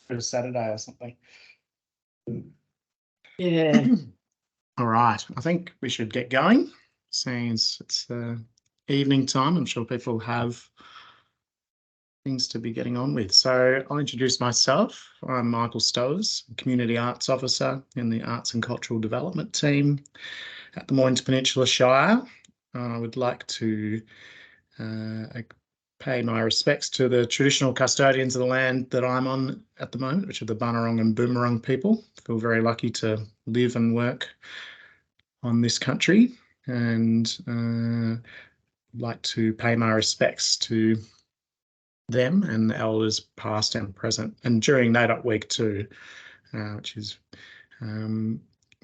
for Saturday or something. Yeah. All right, I think we should get going, since it's evening time. I'm sure people have things to be getting on with. So I'll introduce myself. I'm Michael Stowers, Community Arts Officer in the Arts and Cultural Development team at the Mornington Peninsula Shire. I would like to pay my respects to the traditional custodians of the land that I'm on at the moment, which are the Bunurong and Boomerang people. I feel very lucky to live and work on this country, and like to pay my respects to them and the elders past and present, and during NAIDOC week too, which is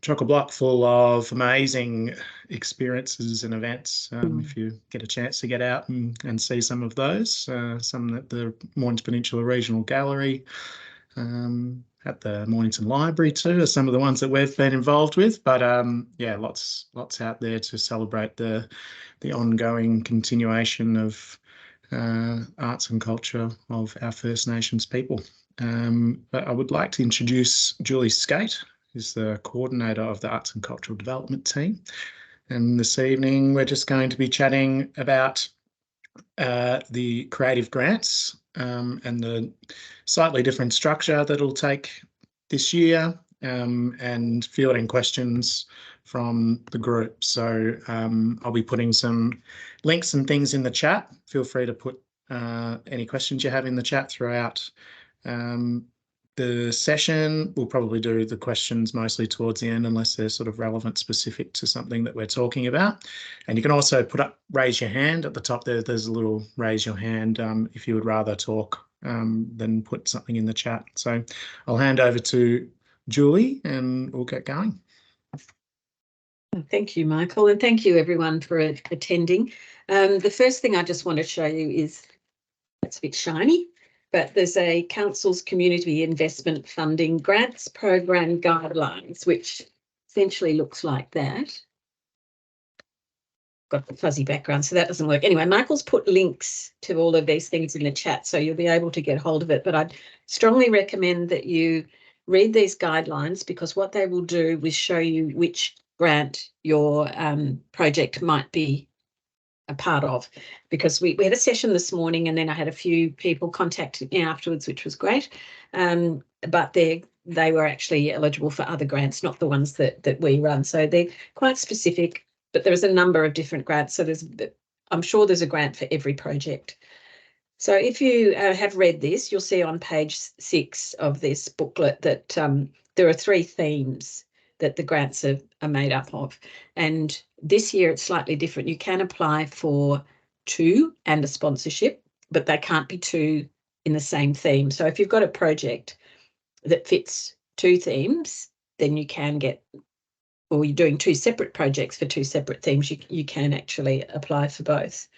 chock-a-block full of amazing experiences and events. If you get a chance to get out and see some of those, some at the Mornington Peninsula Regional Gallery, at the Mornington Library too, are some of the ones that we've been involved with. But yeah, lots out there to celebrate the ongoing continuation of arts and culture of our First Nations people. But I would like to introduce Julie Skate, who's the coordinator of the Arts and Cultural Development team. And this evening we're just going to be chatting about the creative grants and the slightly different structure that it'll take this year, and fielding questions from the group. So I'll be putting some links and things in the chat. Feel free to put any questions you have in the chat throughout the session. We'll probably do the questions mostly towards the end, unless they're sort of relevant, specific to something that we're talking about. And you can also raise your hand at the top there. There's a little raise your hand if you would rather talk than put something in the chat. So I'll hand over to Julie and we'll get going. Thank you, Michael, and thank you everyone for attending. The first thing I just want to show you is, it's a bit shiny, but there's a council's community investment funding grants program guidelines, which essentially looks like that. Got the fuzzy background, so that doesn't work. Anyway, Michael's put links to all of these things in the chat, so you'll be able to get hold of it. But I'd strongly recommend that you read these guidelines, because what they will do is show you which grant your project might be a part of. Because we had a session this morning, and then I had a few people contact me afterwards, which was great. But they were actually eligible for other grants, not the ones that we run. So they're quite specific, but there's a number of different grants. So I'm sure there's a grant for every project. So if you have read this, you'll see on page 6 of this booklet that there are 3 themes that the grants are made up of. And this year it's slightly different. You can apply for 2 and a sponsorship, but they can't be 2 in the same theme. So if you've got a project that fits 2 themes, then you can get, or you're doing 2 separate projects for 2 separate themes, you can actually apply for both.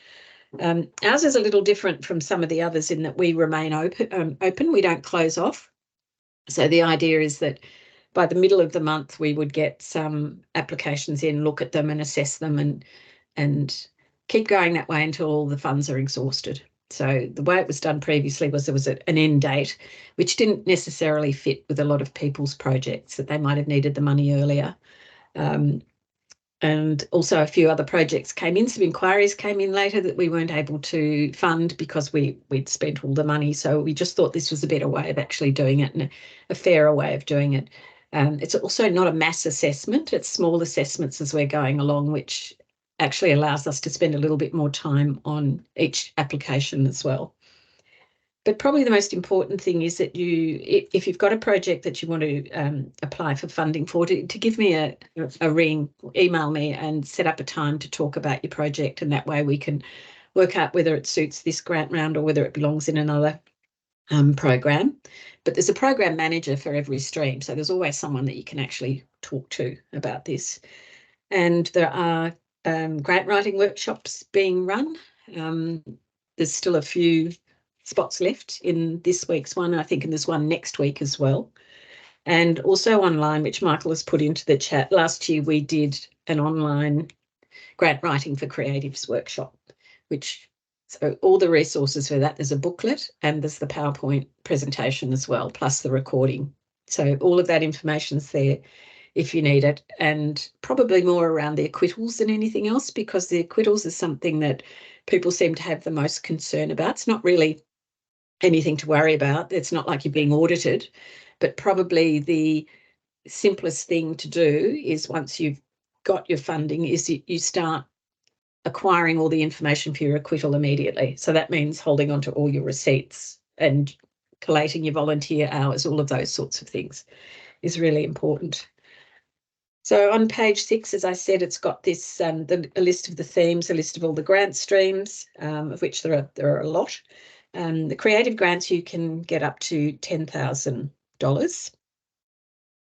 Ours is a little different from some of the others in that we remain open. We don't close off. So the idea is that by the middle of the month, we would get some applications in, look at them and assess them, and keep going that way until all the funds are exhausted. So the way it was done previously was there was an end date, which didn't necessarily fit with a lot of people's projects, that they might have needed the money earlier. And also a few other projects came in. Some inquiries came in later that we weren't able to fund because we'd spent all the money. So we just thought this was a better way of actually doing it, and a fairer way of doing it. It's also not a mass assessment. It's small assessments as we're going along, which actually allows us to spend a little bit more time on each application as well. But probably the most important thing is that if you've got a project that you want to apply for funding for, to give me a ring, email me and set up a time to talk about your project, and that way we can work out whether it suits this grant round or whether it belongs in another program. But there's a program manager for every stream, so there's always someone that you can actually talk to about this. And there are grant writing workshops being run. There's still a few spots left in this week's one. I think, and there's one next week as well. And also online, which Michael has put into the chat. Last year we did an online grant writing for creatives workshop, which So all the resources for that, there's a booklet and there's the PowerPoint presentation as well, plus the recording. So all of that information's there if you need it, and probably more around the acquittals than anything else, because the acquittals is something that people seem to have the most concern about. It's not really anything to worry about. It's not like you're being audited, but probably the simplest thing to do is, once you've got your funding, is you start acquiring all the information for your acquittal immediately. So that means holding on to all your receipts and collating your volunteer hours, all of those sorts of things is really important. So on page 6, as I said, it's got this a list of the themes, a list of all the grant streams, of which there are a lot. The creative grants, you can get up to $10,000,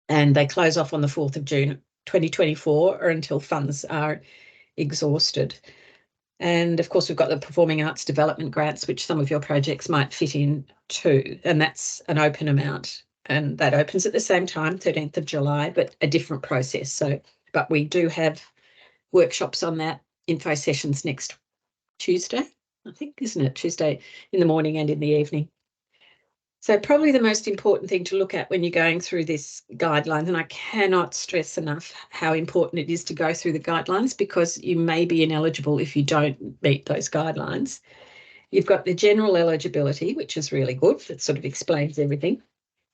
and they close off on the 4th of June 2024 or until funds are exhausted. And of course, we've got the Performing Arts Development Grants, which some of your projects might fit in too, and that's an open amount. And that opens at the same time, 13th of July, but a different process. So, but we do have workshops on that, info sessions next Tuesday, I think, isn't it? Tuesday in the morning and in the evening. So probably the most important thing to look at when you're going through this guidelines, and I cannot stress enough how important it is to go through the guidelines, because you may be ineligible if you don't meet those guidelines. You've got the general eligibility, which is really good. It sort of explains everything.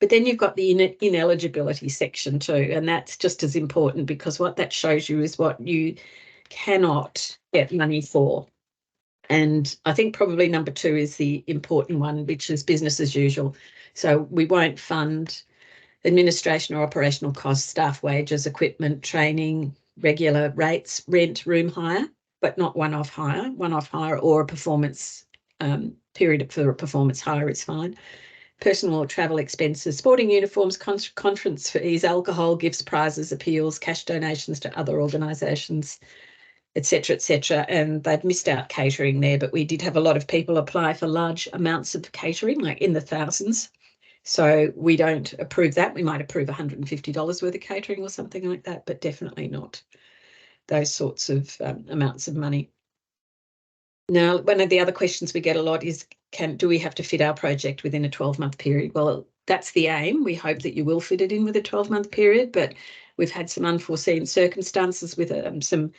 But then you've got the ineligibility section too, and that's just as important, because what that shows you is what you cannot get money for. And I think probably number 2 is the important one, which is business as usual. So we won't fund administration or operational costs, staff wages, equipment, training, regular rates, rent, room hire, but not one-off hire. One-off hire or a performance period for a performance hire is fine. Personal or travel expenses, sporting uniforms, conference fees, alcohol, gifts, prizes, appeals, cash donations to other organisations, etc. And they've missed out catering there, but we did have a lot of people apply for large amounts of catering, like in the thousands. So we don't approve that. We might approve $150 worth of catering or something like that, but definitely not those sorts of amounts of money. Now, one of the other questions we get a lot is, do we have to fit our project within a 12-month period? Well, that's the aim. We hope that you will fit it in with a 12-month period, but we've had some unforeseen circumstances with some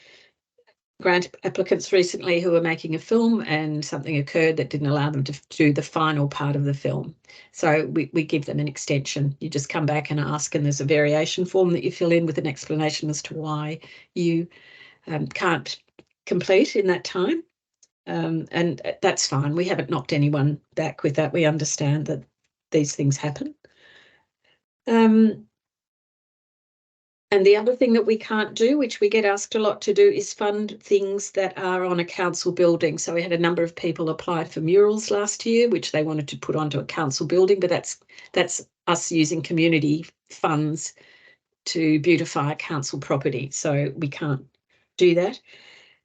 grant applicants recently who were making a film, and something occurred that didn't allow them to do the final part of the film. So we give them an extension. You just come back and ask, and there's a variation form that you fill in with an explanation as to why you can't complete in that time. And that's fine. We haven't knocked anyone back with that. We understand that these things happen. And the other thing that we can't do, which we get asked a lot to do, is fund things that are on a council building. So we had a number of people apply for murals last year, which they wanted to put onto a council building, but that's us using community funds to beautify a council property. So we can't do that.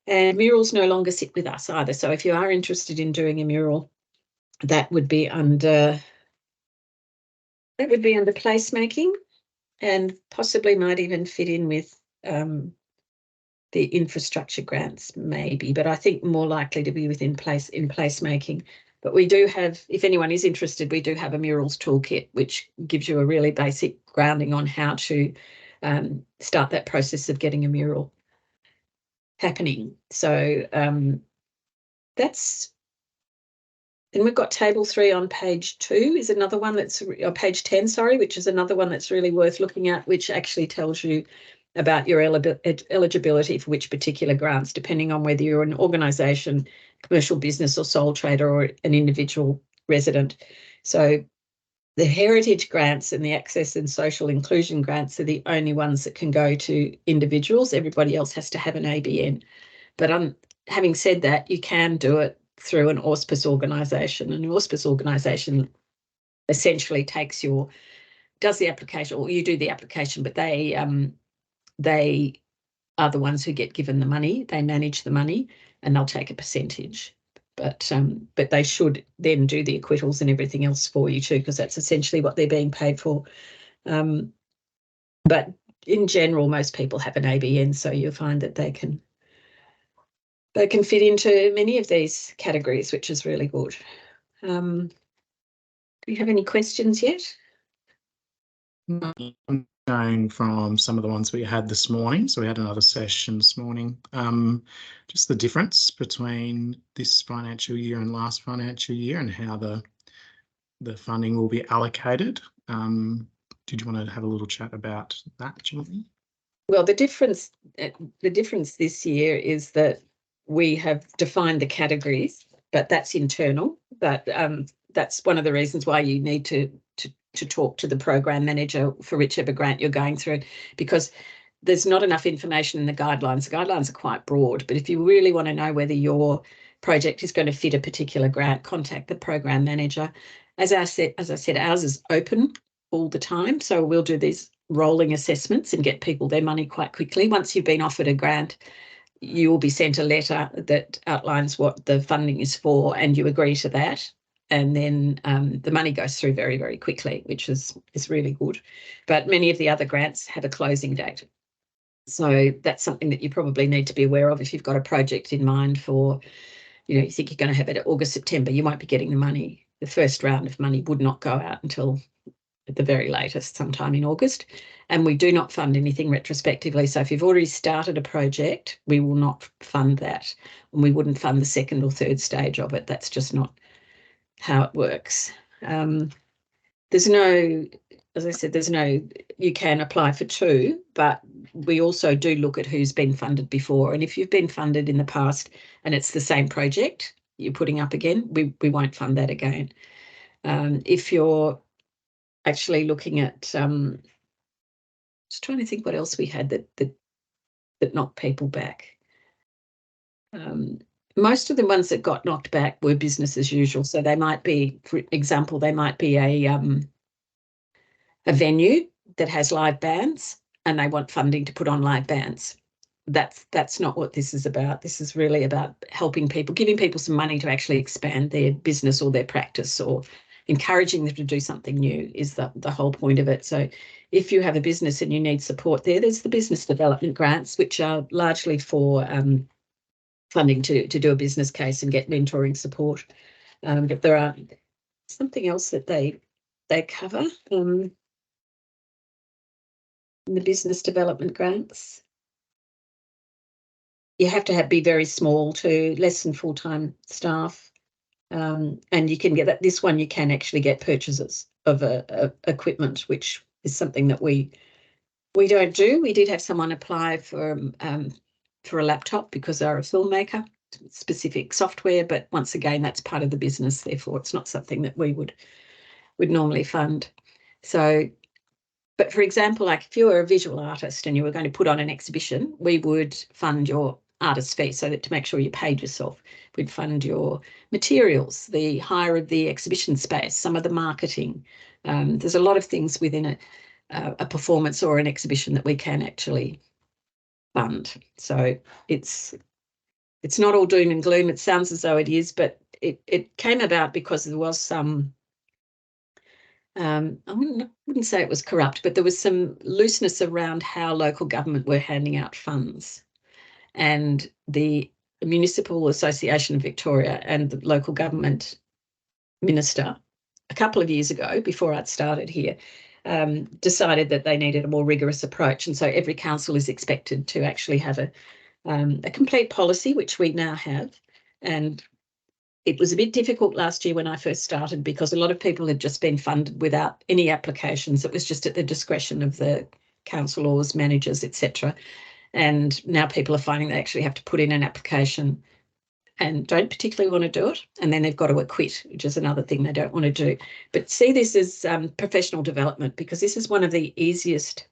And murals no longer sit with us either. So if you are interested in doing a mural, that would be under placemaking, and possibly might even fit in with the infrastructure grants, maybe, but I think more likely to be within placemaking. But we do have, if anyone is interested, we do have a murals toolkit, which gives you a really basic grounding on how to start that process of getting a mural happening. So that's. Then we've got table 3 on page 2 is another one that's, or page 10, sorry, which is another one that's really worth looking at, which actually tells you about your eligibility for which particular grants, depending on whether you're an organisation, commercial business or sole trader, or an individual resident. So the heritage grants and the access and social inclusion grants are the only ones that can go to individuals. Everybody else has to have an ABN. But having said that, you can do it through an auspice organisation. An auspice organisation essentially does the application, or you do the application, but they are the ones who get given the money. They manage the money, and they'll take a percentage. But they should then do the acquittals and everything else for you too, because that's essentially what they're being paid for. But in general, most people have an ABN, so you'll find that they can they can fit into many of these categories, which is really good. Do you have any questions yet? I'm going from some of the ones we had this morning. So we had another session this morning. Just the difference between this financial year and last financial year and how the funding will be allocated. Did you want to have a little chat about that, Julie? Well, the difference this year is that we have defined the categories, but that's internal. But that's one of the reasons why you need to talk to the program manager for whichever grant you're going through, because there's not enough information in the guidelines. The guidelines are quite broad, but if you really want to know whether your project is going to fit a particular grant, contact the program manager. As I said, ours is open all the time, so we'll do these rolling assessments and get people their money quite quickly. Once you've been offered a grant, you will be sent a letter that outlines what the funding is for, and you agree to that. And then the money goes through very, very quickly, which is really good. But many of the other grants have a closing date. So that's something that you probably need to be aware of if you've got a project in mind for, you think you're going to have it at August, September, you won't be getting the money. The first round of money would not go out until at the very latest, sometime in August. And we do not fund anything retrospectively. So if you've already started a project, we will not fund that. And we wouldn't fund the second or third stage of it. That's just not how it works. There's no, as I said, you can apply for two, but we also do look at who's been funded before. And if you've been funded in the past and it's the same project you're putting up again, we won't fund that again. If you're actually looking at, just trying to think what else we had that knocked people back. Most of the ones that got knocked back were business as usual. So they might be, for example, they might be a venue that has live bands and they want funding to put on live bands. That's not what this is about. This is really about helping people, giving people some money to actually expand their business or their practice, or encouraging them to do something new is the whole point of it. So if you have a business and you need support there's the business development grants, which are largely for funding to do a business case and get mentoring support. But there are something else that they cover in the business development grants. You have to be very small to less than full-time staff. And you can get that. This one, you can actually get purchases of equipment, which is something that we don't do. We did have someone apply for a laptop because they're a filmmaker, specific software, but once again, that's part of the business. Therefore, it's not something that we would normally fund. So, but for example, like if you were a visual artist and you were going to put on an exhibition, we would fund your artist fee, so that to make sure you paid yourself. We'd fund your materials, the hire of the exhibition space, some of the marketing. There's a lot of things within a performance or an exhibition that we can actually fund. So it's not all doom and gloom. It sounds as though it is, but it came about because there was some, I wouldn't say it was corrupt, but there was some looseness around how local government were handing out funds. And the Municipal Association of Victoria and the local government minister, a couple of years ago, before I'd started here, decided that they needed a more rigorous approach. And so every council is expected to actually have a complete policy, which we now have. And it was a bit difficult last year when I first started because a lot of people had just been funded without any applications. It was just at the discretion of the councillors, managers, etc. And now people are finding they actually have to put in an application and don't particularly want to do it. And then they've got to acquit, which is another thing they don't want to do. But see this as professional development, because this is one of the easiest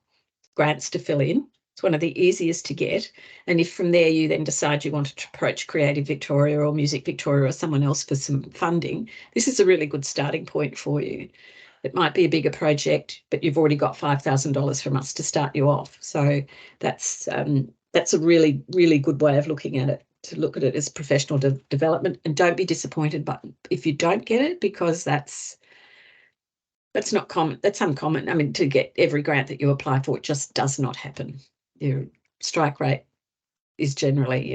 grants to fill in. It's one of the easiest to get. And if from there you then decide you want to approach Creative Victoria or Music Victoria or someone else for some funding, this is a really good starting point for you. It might be a bigger project, but you've already got $5,000 from us to start you off. So that's a really, really good way of looking at it, to look at it as professional development. And don't be disappointed but if you don't get it, because that's not common. That's uncommon. I mean, to get every grant that you apply for, it just does not happen. Your strike rate is generally,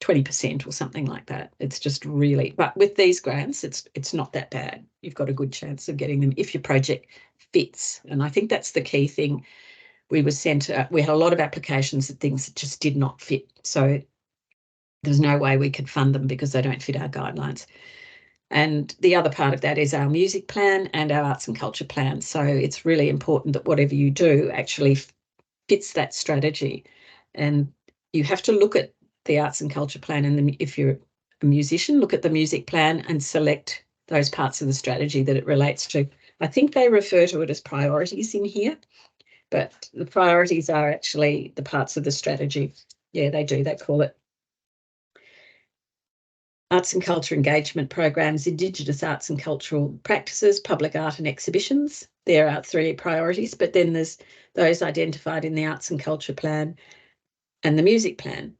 20% or something like that. It's just really, but with these grants, it's not that bad. You've got a good chance of getting them if your project fits. And I think that's the key thing. We were sent, we had a lot of applications of things that just did not fit. So there's no way we could fund them because they don't fit our guidelines. And the other part of that is our music plan and our arts and culture plan. So it's really important that whatever you do actually fits that strategy. And you have to look at the arts and culture plan, and if you're a musician, look at the music plan and select those parts of the strategy that it relates to. I think they refer to it as priorities in here, but the priorities are actually the parts of the strategy. Yeah, they do. They call it arts and culture engagement programs, Indigenous arts and cultural practices, public art and exhibitions. There are 3 priorities, but then there's those identified in the arts and culture plan and the music plan.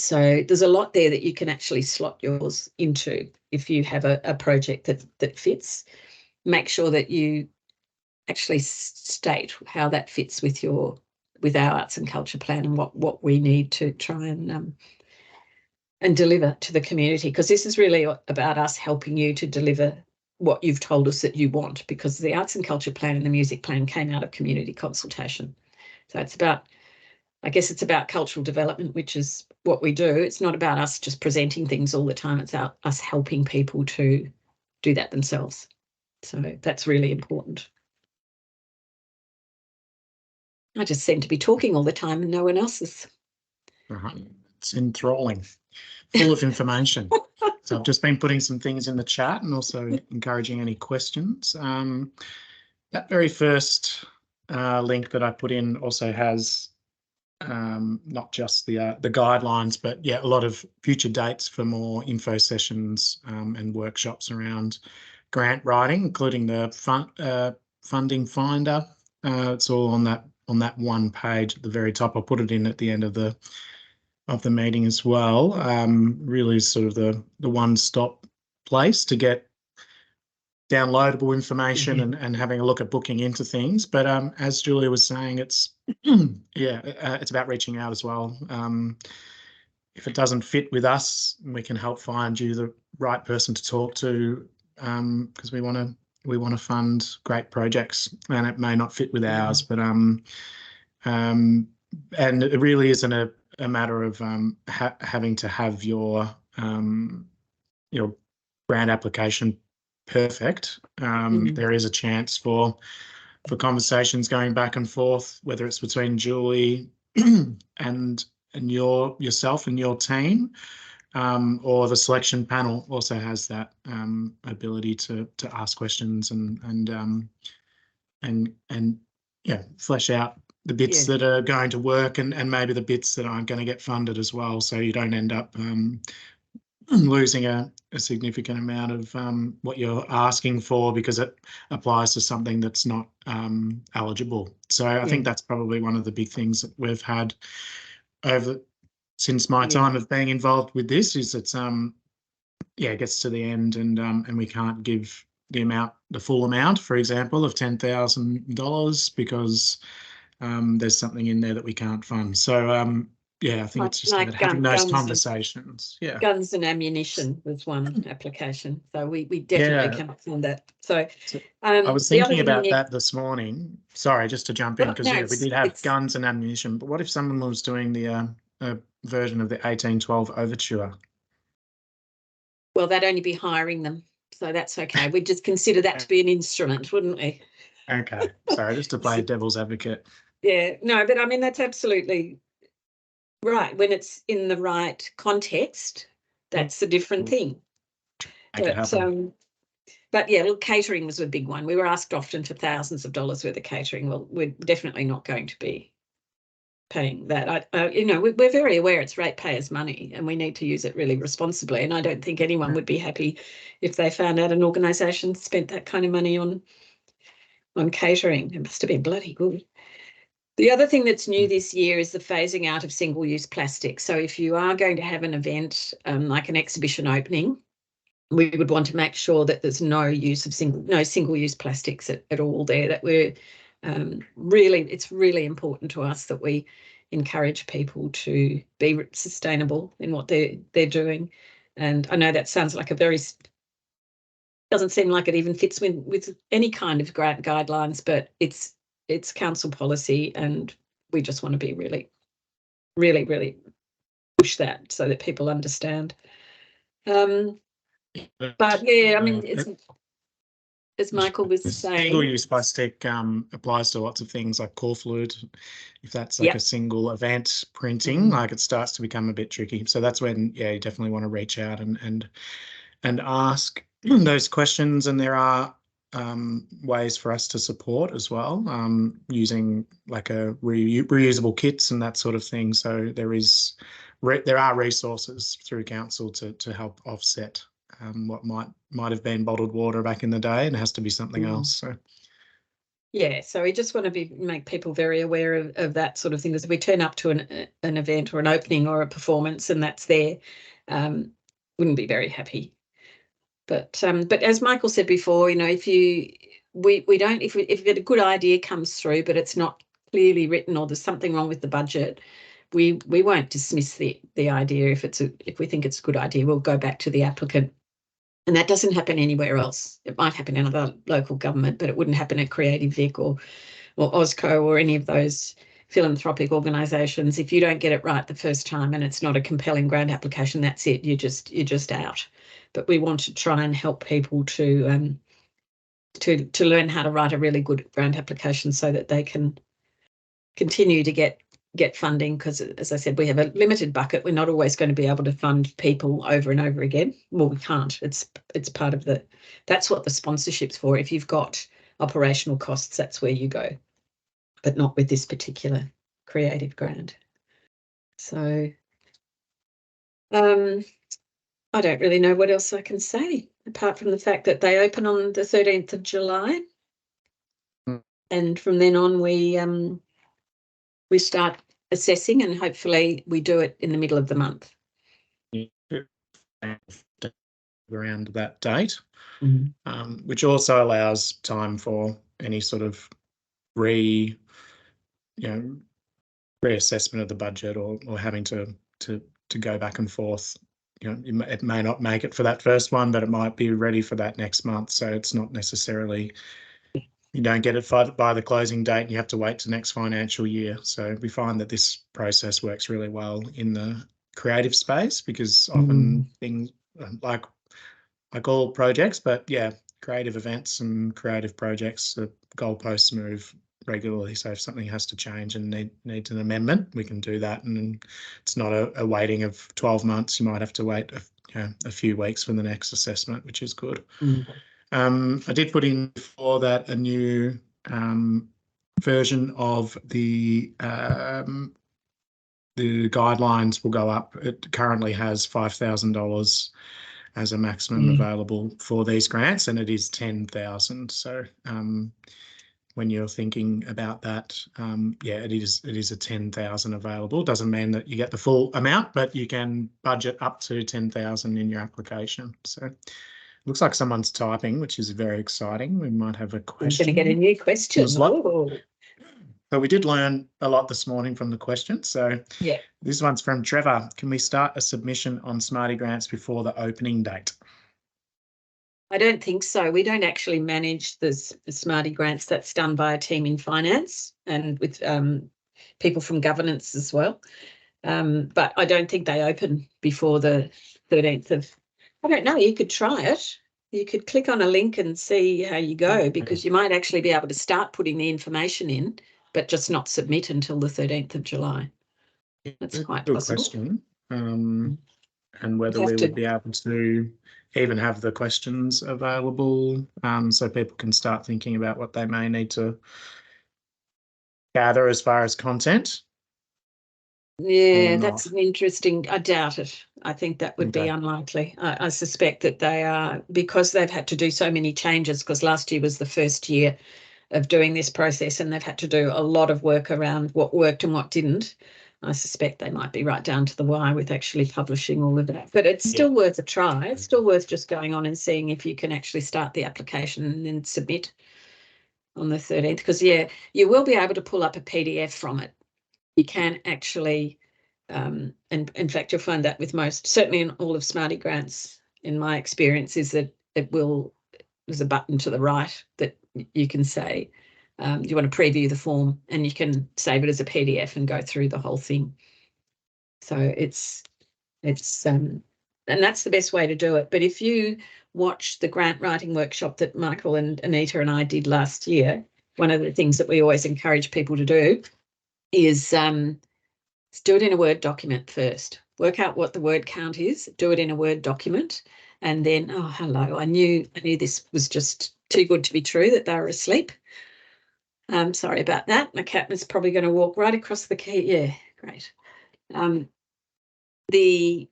So there's a lot there that you can actually slot yours into if you have a project that fits. Make sure that you actually state how that fits with our arts and culture plan and what we need to try and deliver to the community, because this is really about us helping you to deliver what you've told us that you want, because the arts and culture plan and the music plan came out of community consultation. So it's about, I guess it's about cultural development, which is what we do. It's not about us just presenting things all the time. It's about us helping people to do that themselves. So that's really important. I just seem to be talking all the time and no one else is. It's enthralling, full of information. So I've just been putting some things in the chat and also encouraging any questions. That very first link that I put in also has not just the guidelines, but yeah, a lot of future dates for more info sessions and workshops around grant writing, including the funding finder. It's all on that one page at the very top. I'll put it in at the end of the meeting as well. Really sort of the one-stop place to get downloadable information and having a look at booking into things. But as Julia was saying, it's it's about reaching out as well. If it doesn't fit with us, we can help find you the right person to talk to, because we want to fund great projects, and it may not fit with ours, but and it really isn't a matter of having to have your grant application perfect. There is a chance for conversations going back and forth, whether it's between Julie and yourself and your team, or the selection panel also has that ability to ask questions and flesh out the bits that are going to work and maybe the bits that aren't going to get funded as well, so you don't end up losing a significant amount of what you're asking for because it applies to something that's not eligible. So I think that's probably one of the big things that we've had since my time of being involved with this, is it's it gets to the end and we can't give the full amount, for example, of $10,000 because there's something in there that we can't fund. So I think it's just about having those conversations. Guns and ammunition was one application, so we definitely cannot fund that. So I was thinking about that this morning. Sorry, just to jump in, because we did have guns and ammunition, but what if someone was doing the version of the 1812 Overture? Well, that'd only be hiring them, so that's okay. We'd just consider that to be an instrument, wouldn't we? Okay, sorry, just to play devil's advocate. Yeah, no, but I mean, that's absolutely right. When it's in the right context, that's a different thing. But yeah, look, catering was a big one. We were asked often for thousands of dollars worth of catering. Well, we're definitely not going to be paying that. We're very aware it's ratepayers' money and we need to use it really responsibly. And I don't think anyone would be happy if they found out an organisation spent that kind of money on catering. It must have been bloody good. The other thing that's new this year is the phasing out of single-use plastic. So if you are going to have an event like an exhibition opening, we would want to make sure that there's no use of single-use plastics at all there. That we're it's really important to us that we encourage people to be sustainable in what they're doing. And I know that sounds like doesn't seem like it even fits with any kind of grant guidelines, but it's council policy, and we just want to be really, really, really push that so that people understand. But yeah, I mean, it's, as Michael was saying, single-use plastic applies to lots of things like core fluid. If that's like a single event printing, like it starts to become a bit tricky. So that's when, yeah, you definitely want to reach out and ask those questions. And there are ways for us to support as well, using like a reusable kits and that sort of thing. So there are resources through council to help offset what might have been bottled water back in the day, and it has to be something else. So yeah, so we just want to make people very aware of that sort of thing. Because if we turn up to an event or an opening or a performance and that's there, wouldn't be very happy. But as Michael said before, you know, if a good idea comes through but it's not clearly written or there's something wrong with the budget, we won't dismiss the idea. If we think it's a good idea, we'll go back to the applicant. And that doesn't happen anywhere else. It might happen in another local government, but it wouldn't happen at Creative Vic or OzCo or any of those philanthropic organisations. If you don't get it right the first time and it's not a compelling grant application, that's it. You're just out. But we want to try and help people to learn how to write a really good grant application so that they can continue to get funding, because as I said, we have a limited bucket. We're not always going to be able to fund people over and over again. Well, we can't. It's part of that's what the sponsorship's for. If you've got operational costs, that's where you go, but not with this particular creative grant. So I don't really know what else I can say apart from the fact that they open on the 13th of July. And from then on we start assessing, and hopefully we do it in the middle of the month. Around that date, which also allows time for any sort of reassessment of the budget or having to go back and forth. You know, it may not make it for that first one, but it might be ready for that next month. So it's not necessarily, you don't get it by the closing date and you have to wait to next financial year. So we find that this process works really well in the creative space, because often things like all projects, but yeah, creative events and creative projects, the goalposts move regularly. So if something has to change and needs an amendment, we can do that. And it's not a waiting of 12 months. You might have to wait a few weeks for the next assessment, which is good. I did put in before that a new version of the guidelines will go up. It currently has $5,000 as a maximum available for these grants, and it is 10,000. So when you're thinking about that, yeah, it is a 10,000 available. Doesn't mean that you get the full amount, but you can budget up to 10,000 in your application. So looks like someone's typing, which is very exciting. We might have a question. I'm going to get a new question. So we did learn a lot this morning from the question. So yeah, this one's from Trevor. Can we start a submission on Smarty Grants before the opening date? I don't think so. We don't actually manage the Smarty Grants. That's done by a team in finance and with people from governance as well. But I don't think they open before the 13th of, I don't know, you could try it. You could click on a link and see how you go, because you might actually be able to start putting the information in, but just not submit until the 13th of July. That's quite good possible. Question. And whether we would be able to even have the questions available, so people can start thinking about what they may need to gather as far as content. Yeah, that's an interesting. I doubt it. I think that would be unlikely. I suspect that they are, because they've had to do so many changes, because last year was the first year of doing this process and they've had to do a lot of work around what worked and what didn't. I suspect they might be right down to the wire with actually publishing all of that. But it's still worth a try. It's still worth just going on and seeing if you can actually start the application and then submit on the 13th. Because, yeah, you will be able to pull up a PDF from it. you can actually, and in fact, you'll find that with most, certainly in all of Smarty grants, in my experience, is that there's a button to the right that you can say, you want to preview the form, and you can save it as a PDF and go through the whole thing. So it's and that's the best way to do it. But if you watch the grant writing workshop that Michael and Anita and I did last year, one of the things that we always encourage people to do is do it in a Word document first. Work out what the word count is, do it in a Word document, and then, oh, hello, I knew this was just too good to be true, that they were asleep. Sorry about that. My cat was probably going to walk right across the key. Yeah, great. The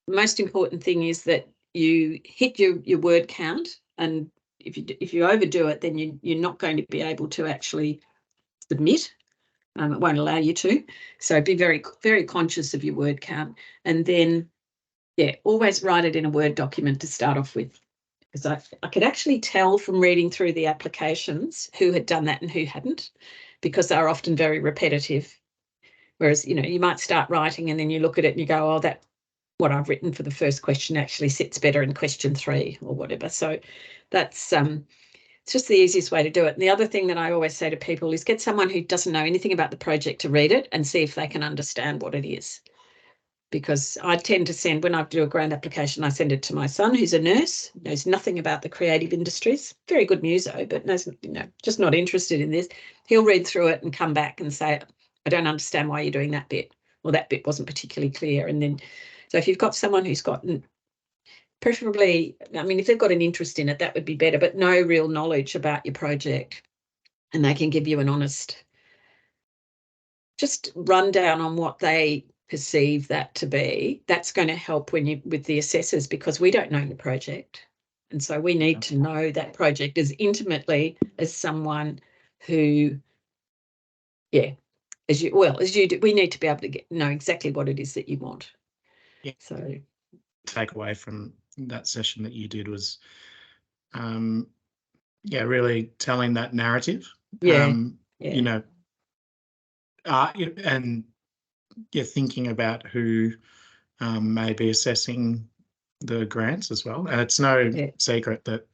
most important thing is that you hit your word count, and if you overdo it, then you're not going to be able to actually submit. It won't allow you to. So be very, very conscious of your word count, and then, yeah, always write it in a Word document to start off with. Because I could actually tell from reading through the applications who had done that and who hadn't, because they're often very repetitive. Whereas, you might start writing and then you look at it and you go, oh, that what I've written for the first question actually sits better in question 3 or whatever. So that's it's just the easiest way to do it. And the other thing that I always say to people is get someone who doesn't know anything about the project to read it and see if they can understand what it is. Because I tend to send, when I do a grant application, I send it to my son, who's a nurse, knows nothing about the creative industries, very good muso, but knows, just not interested in this. He'll read through it and come back and say, I don't understand why you're doing that bit, or that bit wasn't particularly clear. And then, so if you've got someone who's got, preferably, I mean, if they've got an interest in it, that would be better, but no real knowledge about your project, and they can give you an honest, just rundown on what they perceive that to be, that's going to help with the assessors, because we don't know the project. And so we need to know that project as intimately as someone who, as you do. We need to be able to know exactly what it is that you want. Yeah. So take away from that session that you did was, really telling that narrative. And you're thinking about who may be assessing the grants as well. And it's no secret that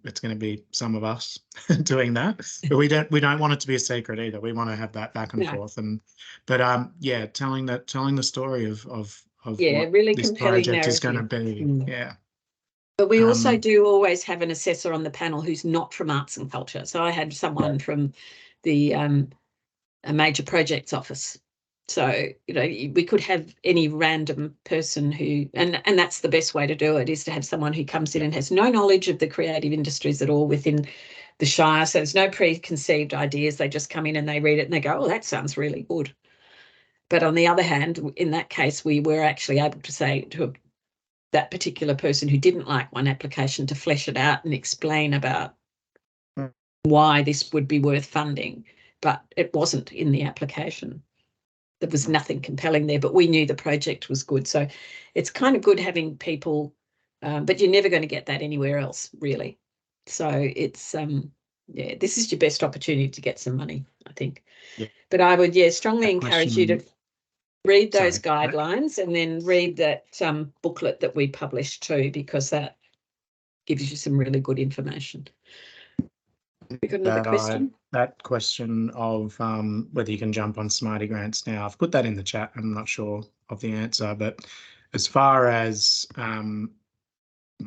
it's going to be some of us doing that, but we don't want it to be a secret either. We want to have that back and forth. Telling the story of what really this compelling project narrative is going to be. But we also do always have an assessor on the panel who's not from arts and culture. So I had someone from the a major projects office. So, we could have any random person who, and that's the best way to do it, is to have someone who comes in and has no knowledge of the creative industries at all within the Shire. So there's no preconceived ideas. They just come in and they read it and they go, oh, that sounds really good. But on the other hand, in that case, we were actually able to say to that particular person who didn't like one application to flesh it out and explain about why this would be worth funding, but it wasn't in the application. There was nothing compelling there, but we knew the project was good. So it's kind of good having people, but you're never going to get that anywhere else, really. So it's, this is your best opportunity to get some money, I think. Yeah. But I would, strongly encourage you to read those guidelines and then read that booklet that we published too, because that gives you some really good information. We got another question? That question of whether you can jump on Smarty Grants now, I've put that in the chat. I'm not sure of the answer, but as far as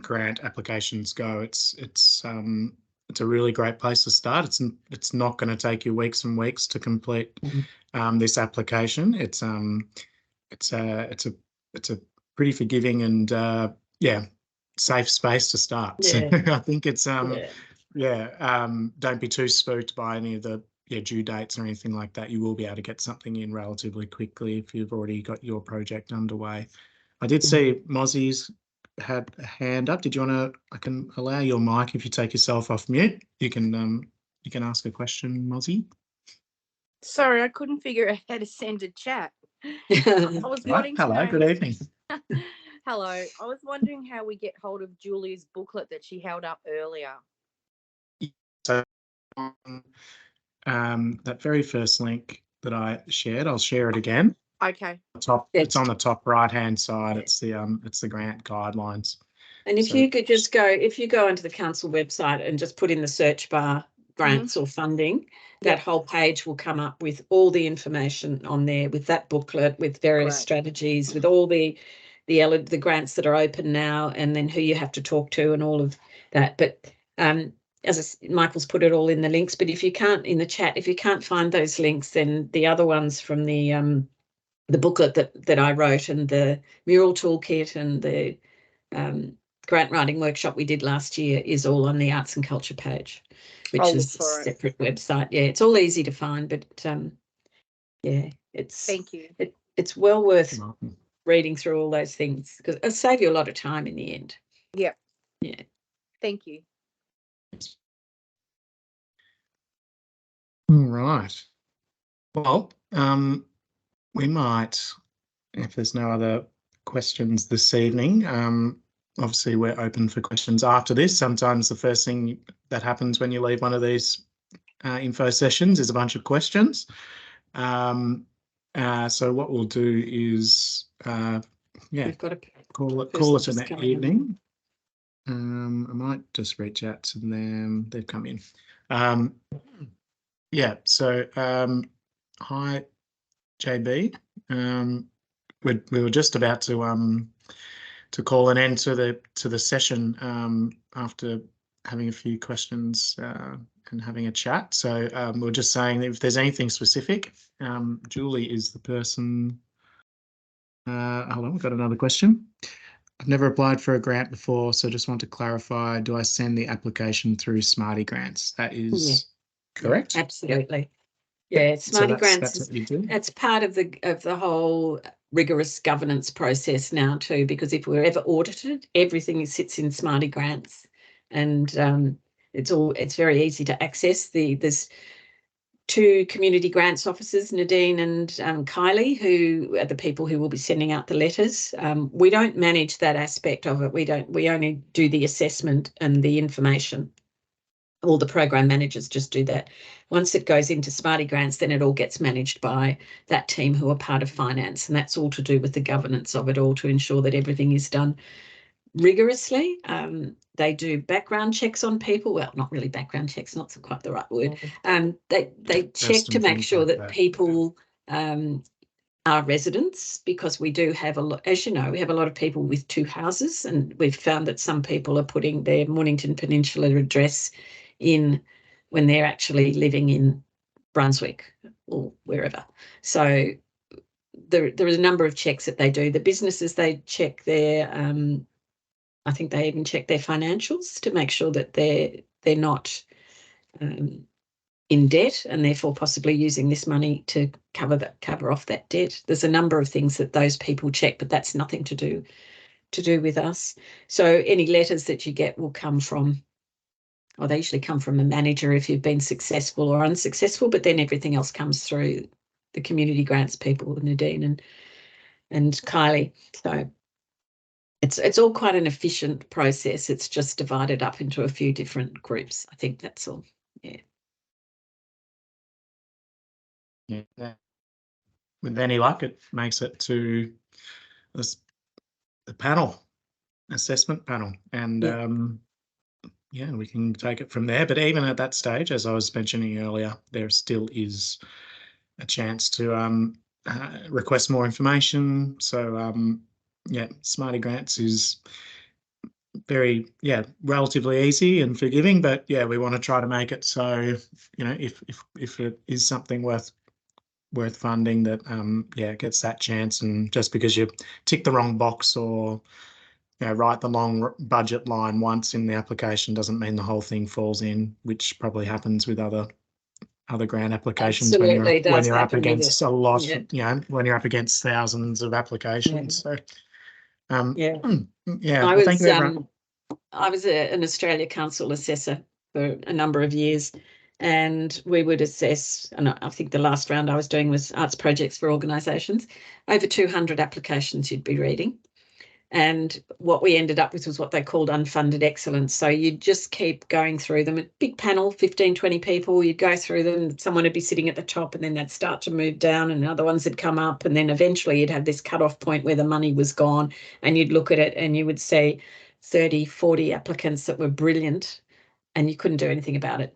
grant applications go, it's a really great place to start. It's not going to take you weeks and weeks to complete this application. It's a pretty forgiving and safe space to start. Yeah. So I think it's don't be too spooked by any of the due dates or anything like that. You will be able to get something in relatively quickly if you've already got your project underway. I did see Mozzie's had a hand up. Did you want to? I can allow your mic if you take yourself off mute. You can ask a question, Mozzie. Sorry, I couldn't figure out how to send a chat. I was wanting to know. Good evening. Hello. I was wondering how we get hold of Julie's booklet that she held up earlier. So that very first link that I shared. I'll share it again. Okay. It's on the top right-hand side. It's the grant guidelines. And if you could just if you go onto the council website and just put in the search bar grants or funding, that whole page will come up with all the information on there, with that booklet, with various strategies, with all the grants that are open now, and then who you have to talk to and all of that. But as Michael's put it all in the links, but if you can't, in the chat, if you can't find those links, then the other ones from the booklet that I wrote, and the mural toolkit, and the grant writing workshop we did last year is all on the arts and culture page, which is a separate website. Yeah, it's all easy to find, but yeah, it's thank you. It's well worth reading through all those things, because it'll save you a lot of time in the end. Yeah. Yeah. Thank you. All right. Well, we might, if there's no other questions this evening, obviously we're open for questions after this. Sometimes the first thing that happens when you leave one of these info sessions is a bunch of questions. So what we'll do is, We've got to call it an evening. I might just reach out to them. They've come in. Yeah. So, hi, JB. We were just about to call an end to the session after having a few questions and having a chat. So we're just saying that if there's anything specific, Julie is the person. Hold on, we've got another question. I've never applied for a grant before, so just want to clarify, do I send the application through Smarty Grants? That is correct? Absolutely. Yeah, Smarty Grants that's what you do. That's part of the whole rigorous governance process now too, because if we're ever audited, everything sits in Smarty Grants, and it's very easy to access. There's two community grants officers, Nadine and Kylie, who are the people who will be sending out the letters. We don't manage that aspect of it. We only do the assessment and the information. All the program managers just do that. Once it goes into Smarty Grants, then it all gets managed by that team who are part of finance, and that's all to do with the governance of it all, to ensure that everything is done rigorously. They do background checks on people. Well, not really background checks, not quite the right word. They check to make sure that people are residents, because we do have a lot, as you know, we have a lot of people with two houses, and we've found that some people are putting their Mornington Peninsula address in when they're actually living in Brunswick or wherever. So there is a number of checks that they do. The businesses, they check their, I think they even check their financials to make sure that they're not in debt, and therefore possibly using this money to cover off that debt. There's a number of things that those people check, but that's nothing to do with us. So any letters that you get will come from, or they usually come from a manager if you've been successful or unsuccessful, but then everything else comes through the community grants people, Nadine and Kylie. So it's all quite an efficient process. It's just divided up into a few different groups. I think that's all. Yeah. Yeah. With any luck, it makes it to the panel, assessment panel, and yeah, we can take it from there. But even at that stage, as I was mentioning earlier, there still is a chance to request more information. So yeah, Smarty Grants is very, relatively easy and forgiving, but yeah, we want to try to make it so, you know, if it is something worth funding, that gets that chance. And just because you tick the wrong box or write the long budget line once in the application doesn't mean the whole thing falls in, which probably happens with other grant applications. Absolutely, when you're up against a lot, when you're up against thousands of applications. So I was an Australia Council assessor for a number of years, and we would assess, and I think the last round I was doing was arts projects for organisations, over 200 applications you'd be reading. And what we ended up with was what they called unfunded excellence. So you'd just keep going through them. A big panel, 15, 20 people, you'd go through them. Someone would be sitting at the top and then they'd start to move down and other ones would come up. And then eventually you'd have this cutoff point where the money was gone and you'd look at it and you would see 30, 40 applicants that were brilliant and you couldn't do anything about it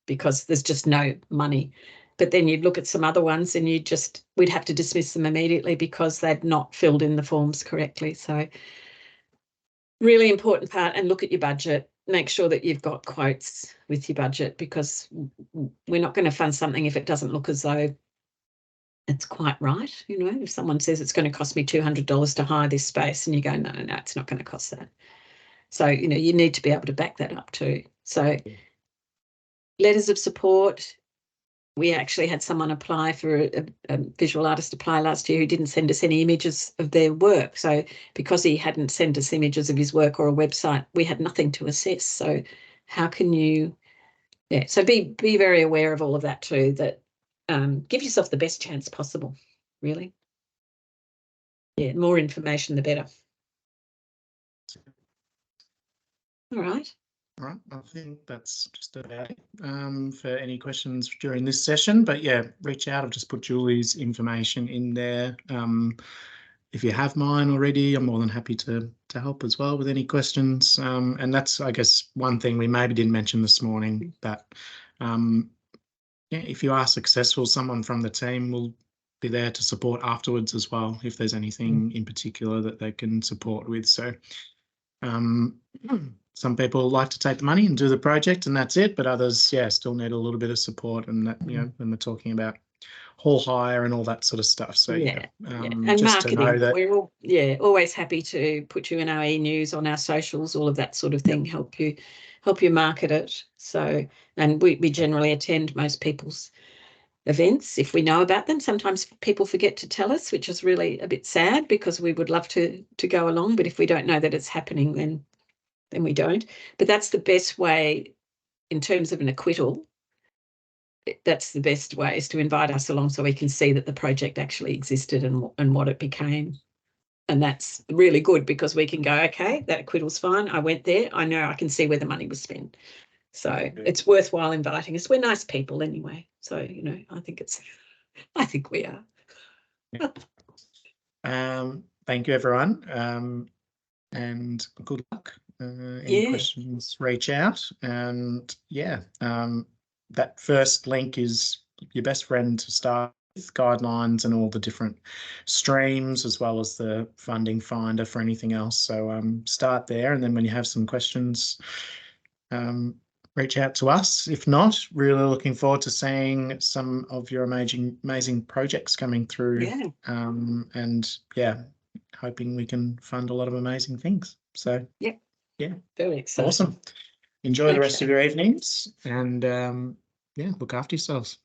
because there's just no money. But then you'd look at some other ones and we'd have to dismiss them immediately because they'd not filled in the forms correctly. So really important part, and look at your budget. Make sure that you've got quotes with your budget, because we're not going to fund something if it doesn't look as though it's quite right. You know, if someone says it's going to cost me $200 to hire this space and you go, no, it's not going to cost that. So, you know, you need to be able to back that up too. So letters of support. We actually had someone apply for a visual artist apply last year who didn't send us any images of their work. So because he hadn't sent us images of his work or a website, we had nothing to assess. So how can you, so be very aware of all of that too, that give yourself the best chance possible, really. Yeah, more information, the better. All right. Right, I think that's just about it for any questions during this session. But yeah, reach out. I've just put Julie's information in there. If you have mine already, I'm more than happy to help as well with any questions. And that's, I guess, one thing we maybe didn't mention this morning, that if you are successful, someone from the team will be there to support afterwards as well, if there's anything in particular that they can support with. So some people like to take the money and do the project and that's it, but others, still need a little bit of support. And that, you know, when we're talking about hall hire and all that sort of stuff. So and just marketing, to know that we're all always happy to put you in our e-news, on our socials, all of that sort of thing. Help you market it. So, and we generally attend most people's events if we know about them. Sometimes people forget to tell us, which is really a bit sad, because we would love to go along, but if we don't know that it's happening, then we don't. But that's the best way in terms of an acquittal. That's the best way, is to invite us along so we can see that the project actually existed and what it became. And that's really good, because we can go, okay, that acquittal's fine. I went there. I know I can see where the money was spent. So it's worthwhile inviting us. We're nice people anyway. So, you know, I think we are. Thank you, everyone. And good luck. Any questions, reach out. And that first link is your best friend to start with, guidelines and all the different streams, as well as the funding finder for anything else. So start there, and then when you have some questions, reach out to us. If not, really looking forward to seeing some of your amazing projects coming through. And hoping we can fund a lot of amazing things. So very exciting. Awesome. Enjoy the rest of your evenings, and look after yourselves.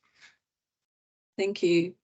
Thank you.